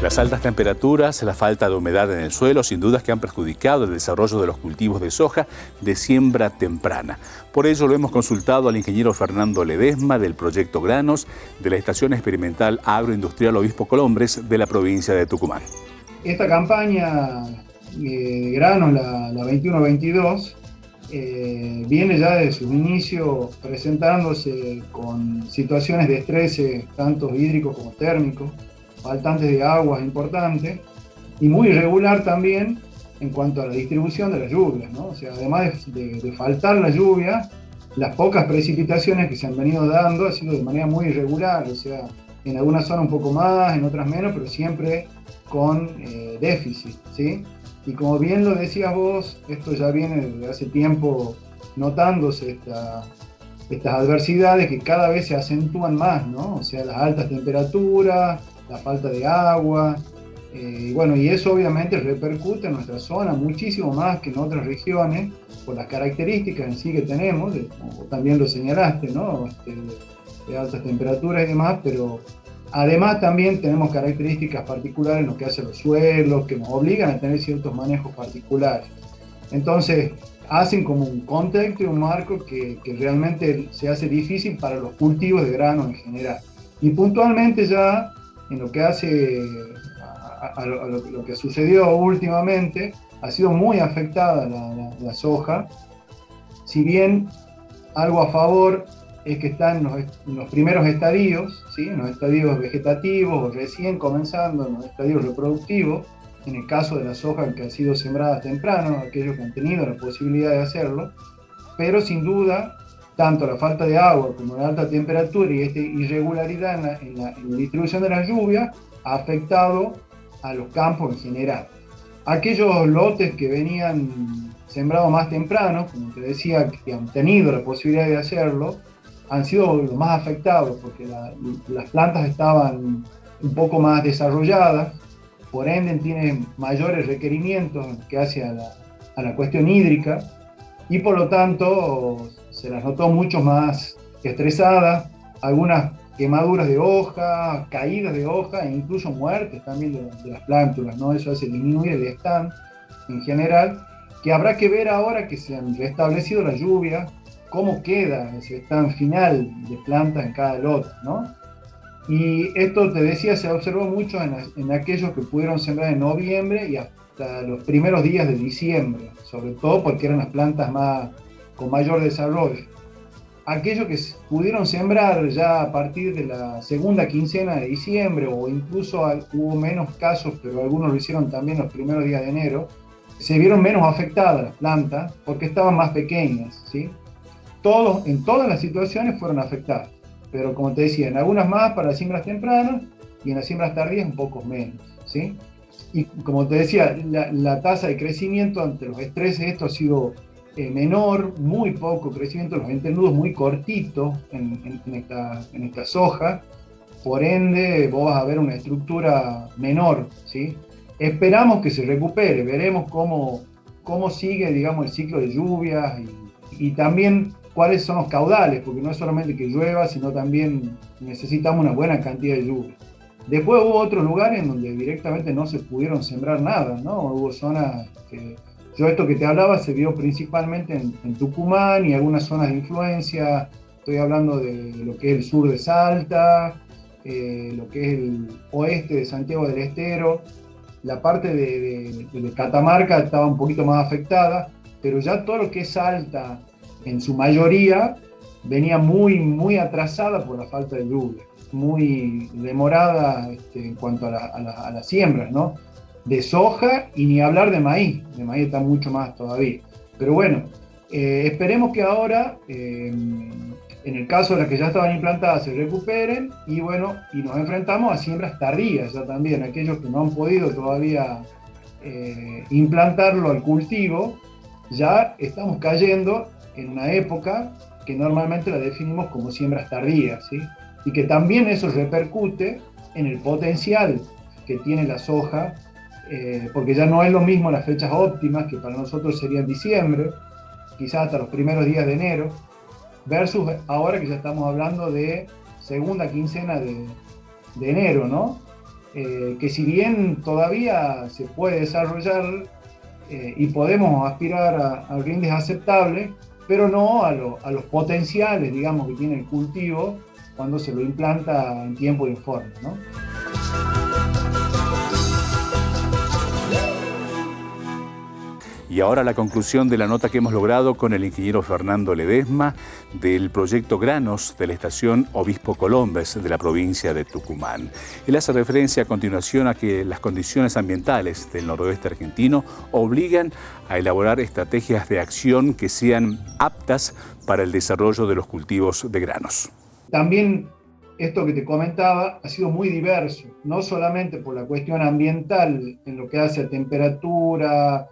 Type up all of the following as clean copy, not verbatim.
Las altas temperaturas, la falta de humedad en el suelo, sin dudas que han perjudicado el desarrollo de los cultivos de soja de siembra temprana. Por ello lo hemos consultado al ingeniero Fernando Ledesma del Proyecto Granos de la Estación Experimental Agroindustrial Obispo Colombres de la provincia de Tucumán. Esta campaña Granos, la 21-22, viene ya desde sus inicios presentándose con situaciones de estrés tanto hídricos como térmicos, faltantes de aguas importantes y muy irregular también en cuanto a la distribución de las lluvias, ¿no? O sea, además de faltar la lluvia, las pocas precipitaciones que se han venido dando ha sido de manera muy irregular, o sea, en algunas zonas un poco más, en otras menos, pero siempre con déficit, ¿sí? Y como bien lo decías vos, esto ya viene desde hace tiempo notándose estas adversidades que cada vez se acentúan más, ¿no? O sea, las altas temperaturas, la falta de agua, y bueno, y eso obviamente repercute en nuestra zona muchísimo más que en otras regiones, por las características en sí que tenemos, como también lo señalaste, ¿no? De altas temperaturas y demás, pero además también tenemos características particulares en lo que hace los suelos, que nos obligan a tener ciertos manejos particulares. Entonces, hacen como un contexto y un marco que realmente se hace difícil para los cultivos de grano en general. Y puntualmente ya en lo que hace a lo que sucedió últimamente, ha sido muy afectada la soja. Si bien algo a favor es que están en los primeros estadios, ¿sí? En los estadios vegetativos, recién comenzando en los estadios reproductivos, en el caso de la soja que ha sido sembrada temprano, aquellos que han tenido la posibilidad de hacerlo, pero sin duda, tanto la falta de agua como la alta temperatura y esta irregularidad en la distribución de las lluvias ha afectado a los campos en general. Aquellos lotes que venían sembrados más temprano, como te decía, que han tenido la posibilidad de hacerlo, han sido los más afectados porque las plantas estaban un poco más desarrolladas, por ende tienen mayores requerimientos que hace a la cuestión hídrica, y por lo tanto se las notó mucho más estresadas, algunas quemaduras de hoja, caídas de hoja e incluso muertes también de las plántulas, ¿no? Eso hace disminuir el stand en general, que habrá que ver ahora que se han restablecido las lluvias, cómo queda ese stand final de plantas en cada lote, ¿no? Y esto, te decía, se observó mucho en aquellos que pudieron sembrar en noviembre y hasta los primeros días de diciembre, sobre todo porque eran las plantas con mayor desarrollo. Aquellos que pudieron sembrar ya a partir de la segunda quincena de diciembre, o incluso hubo menos casos, pero algunos lo hicieron también los primeros días de enero, se vieron menos afectadas las plantas porque estaban más pequeñas, ¿sí? En todas las situaciones fueron afectadas, pero como te decía, en algunas más para las siembras tempranas y en las siembras tardías un poco menos, ¿sí? Y como te decía, la tasa de crecimiento ante los estreses, esto ha sido menor, muy poco crecimiento, los entrenudos muy cortitos en esta soja, por ende vos vas a ver una estructura menor, ¿sí? Esperamos que se recupere, veremos cómo sigue, digamos, el ciclo de lluvias y también cuáles son los caudales, porque no es solamente que llueva, sino también necesitamos una buena cantidad de lluvia. Después hubo otros lugares en donde directamente no se pudieron sembrar nada, ¿no? Hubo zonas que... esto que te hablaba se vio principalmente en Tucumán y algunas zonas de influencia. Estoy hablando de lo que es el sur de Salta, lo que es el oeste de Santiago del Estero. La parte de Catamarca estaba un poquito más afectada, pero ya todo lo que es Salta, en su mayoría, venía muy, muy atrasada por la falta de lluvia, muy demorada en cuanto a las siembras, ¿no? De soja y ni hablar de maíz está mucho más todavía. Pero bueno, esperemos que ahora, en el caso de las que ya estaban implantadas, se recuperen y bueno, y nos enfrentamos a siembras tardías ya también, aquellos que no han podido todavía implantarlo al cultivo, ya estamos cayendo en una época que normalmente la definimos como siembras tardías, ¿sí? Y que también eso repercute en el potencial que tiene la soja, porque ya no es lo mismo las fechas óptimas, que para nosotros serían diciembre, quizás hasta los primeros días de enero, versus ahora que ya estamos hablando de segunda quincena de enero, ¿no? que si bien todavía se puede desarrollar y podemos aspirar a rindes aceptables, pero no a los potenciales, digamos, que tiene el cultivo cuando se lo implanta en tiempo y en forma, ¿no? Y ahora la conclusión de la nota que hemos logrado con el ingeniero Fernando Ledesma del proyecto Granos de la estación Obispo Colombes de la provincia de Tucumán. Él hace referencia a continuación a que las condiciones ambientales del noroeste argentino obligan a elaborar estrategias de acción que sean aptas para el desarrollo de los cultivos de granos. También esto que te comentaba ha sido muy diverso, no solamente por la cuestión ambiental en lo que hace a temperatura,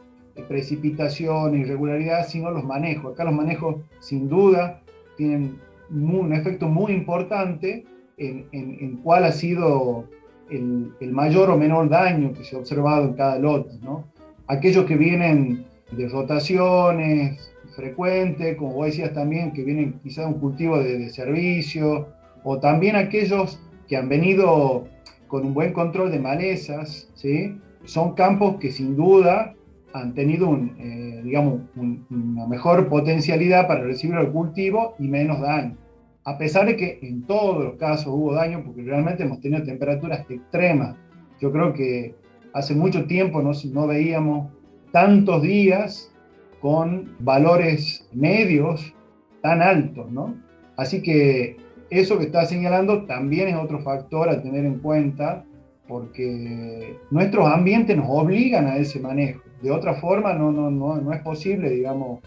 precipitación, irregularidad, sino los manejos. Acá los manejos, sin duda, tienen un efecto muy importante en cuál ha sido el mayor o menor daño que se ha observado en cada lote, ¿no? Aquellos que vienen de rotaciones frecuentes, como vos decías también, que vienen quizás de un cultivo de servicio, o también aquellos que han venido con un buen control de malezas, ¿sí? Son campos que sin duda han tenido una mejor potencialidad para recibir el cultivo y menos daño. A pesar de que en todos los casos hubo daño, porque realmente hemos tenido temperaturas extremas. Yo creo que hace mucho tiempo no veíamos tantos días con valores medios tan altos, ¿no? Así que eso que está señalando también es otro factor a tener en cuenta, porque nuestros ambientes nos obligan a ese manejo. De otra forma no es posible, digamos,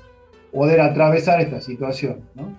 poder atravesar esta situación, ¿no?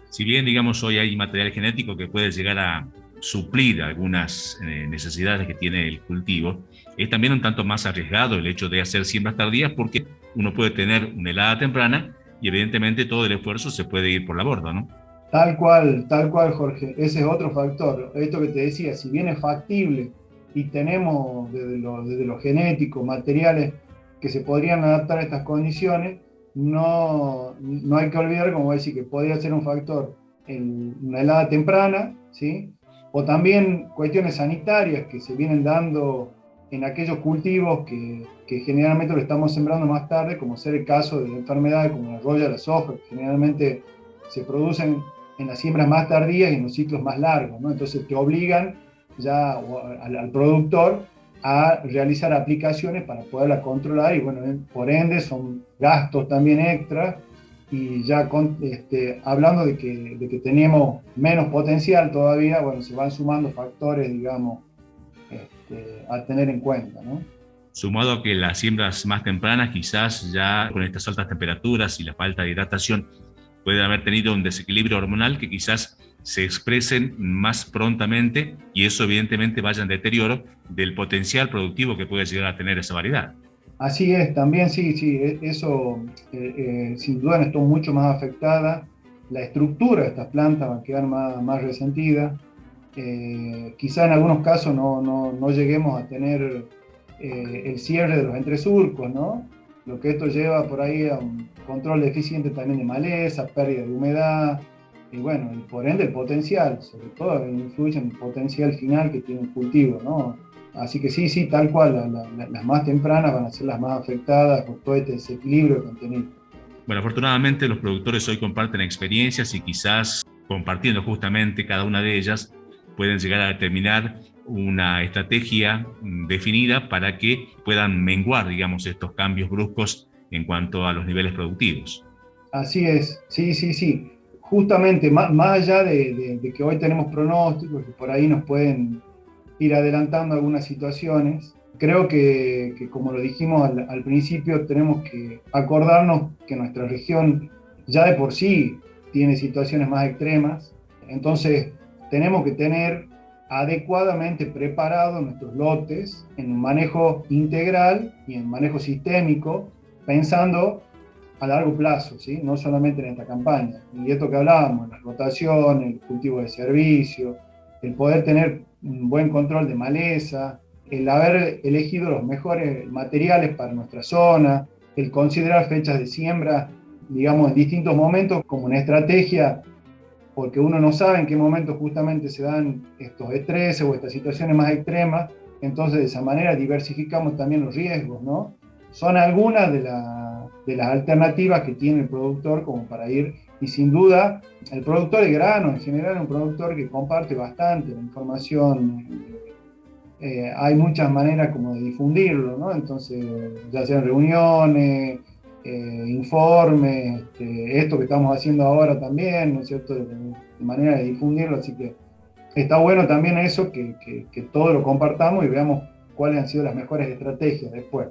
Si bien, digamos, hoy hay material genético que puede llegar a suplir algunas necesidades que tiene el cultivo, es también un tanto más arriesgado el hecho de hacer siembras tardías, porque uno puede tener una helada temprana y evidentemente todo el esfuerzo se puede ir por la borda, ¿no? Tal cual, Jorge. Ese es otro factor. Esto que te decía, si bien es factible y tenemos desde lo genético materiales que se podrían adaptar a estas condiciones, no hay que olvidar, como decir, que podría ser un factor en una helada temprana, ¿sí? O también cuestiones sanitarias que se vienen dando en aquellos cultivos que generalmente lo estamos sembrando más tarde, como ser el caso de enfermedades como la roya de la soja, que generalmente se producen en las siembras más tardías y en los ciclos más largos, ¿no? Entonces te obligan ya al productor a realizar aplicaciones para poderla controlar y bueno, por ende son gastos también extras y ya hablando de que teníamos menos potencial todavía, bueno, se van sumando factores, digamos, a tener en cuenta, ¿no? Sumado a que las siembras más tempranas quizás ya con estas altas temperaturas y la falta de hidratación pueden haber tenido un desequilibrio hormonal que quizás se expresen más prontamente y eso evidentemente vaya en deterioro del potencial productivo que puede llegar a tener esa variedad. Así es, también sí, eso sin duda estuvo mucho más afectada. La estructura de estas plantas va a quedar más resentida. Quizá en algunos casos no lleguemos a tener el cierre de los entresurcos, ¿no? Lo que esto lleva por ahí a un control deficiente también de maleza, pérdida de humedad, y bueno, y por ende el potencial, sobre todo influye en el potencial final que tiene el cultivo, ¿no? Así que sí, tal cual, las más tempranas van a ser las más afectadas por todo este desequilibrio que han tenido. Bueno, afortunadamente los productores hoy comparten experiencias y quizás compartiendo justamente cada una de ellas pueden llegar a determinar una estrategia definida para que puedan menguar, digamos, estos cambios bruscos en cuanto a los niveles productivos. Así es, sí. Justamente, más allá de que hoy tenemos pronósticos que por ahí nos pueden ir adelantando algunas situaciones, creo que como lo dijimos al principio, tenemos que acordarnos que nuestra región ya de por sí tiene situaciones más extremas, entonces tenemos que tener adecuadamente preparados nuestros lotes en un manejo integral y en manejo sistémico, pensando a largo plazo, ¿sí? No solamente en esta campaña. Y esto que hablábamos, la rotación, el cultivo de servicio, el poder tener un buen control de maleza, el haber elegido los mejores materiales para nuestra zona, el considerar fechas de siembra, digamos, en distintos momentos como una estrategia, porque uno no sabe en qué momento justamente se dan estos estreses o estas situaciones más extremas, entonces de esa manera diversificamos también los riesgos, ¿no? Son algunas de las alternativas que tiene el productor como para ir, y sin duda el productor de grano en general es un productor que comparte bastante la información, hay muchas maneras como de difundirlo, ¿no? Entonces, ya sean reuniones, informes, esto que estamos haciendo ahora también, ¿no es cierto?, de manera de difundirlo, así que está bueno también eso, que todo lo compartamos y veamos cuáles han sido las mejores estrategias después.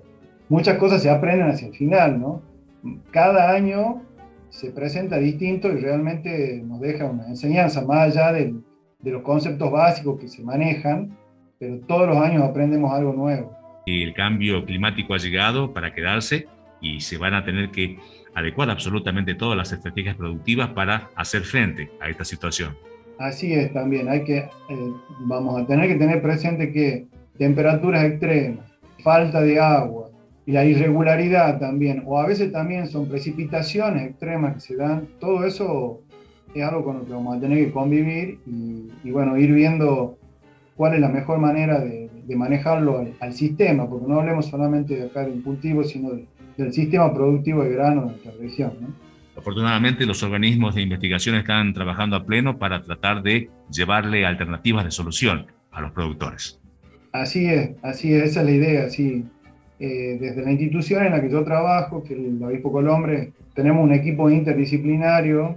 Muchas cosas se aprenden hacia el final, ¿no? Cada año se presenta distinto y realmente nos deja una enseñanza más allá de los conceptos básicos que se manejan, pero todos los años aprendemos algo nuevo. El cambio climático ha llegado para quedarse y se van a tener que adecuar absolutamente todas las estrategias productivas para hacer frente a esta situación. Así es también, vamos a tener que tener presente que temperaturas extremas, falta de agua y la irregularidad también, o a veces también son precipitaciones extremas que se dan, todo eso es algo con lo que vamos a tener que convivir y bueno, ir viendo cuál es la mejor manera de manejarlo al sistema, porque no hablemos solamente de acá del cultivo, sino del sistema productivo de grano de nuestra región, ¿no? Afortunadamente, los organismos de investigación están trabajando a pleno para tratar de llevarle alternativas de solución a los productores. Así es, esa es la idea, sí. Desde la institución en la que yo trabajo, que es la Obispo Colombre, tenemos un equipo interdisciplinario,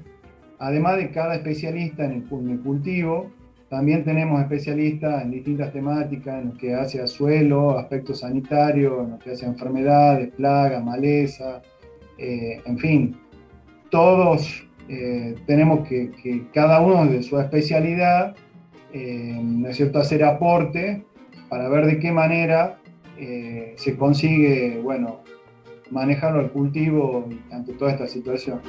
además de cada especialista en el cultivo, también tenemos especialistas en distintas temáticas, en lo que hace a suelo, aspectos sanitarios, en lo que hace a enfermedades, plagas, maleza, en fin. Todos tenemos que cada uno de su especialidad, ¿no es cierto?, hacer aporte para ver de qué manera se consigue, bueno, manejarlo al cultivo ante toda esta situación.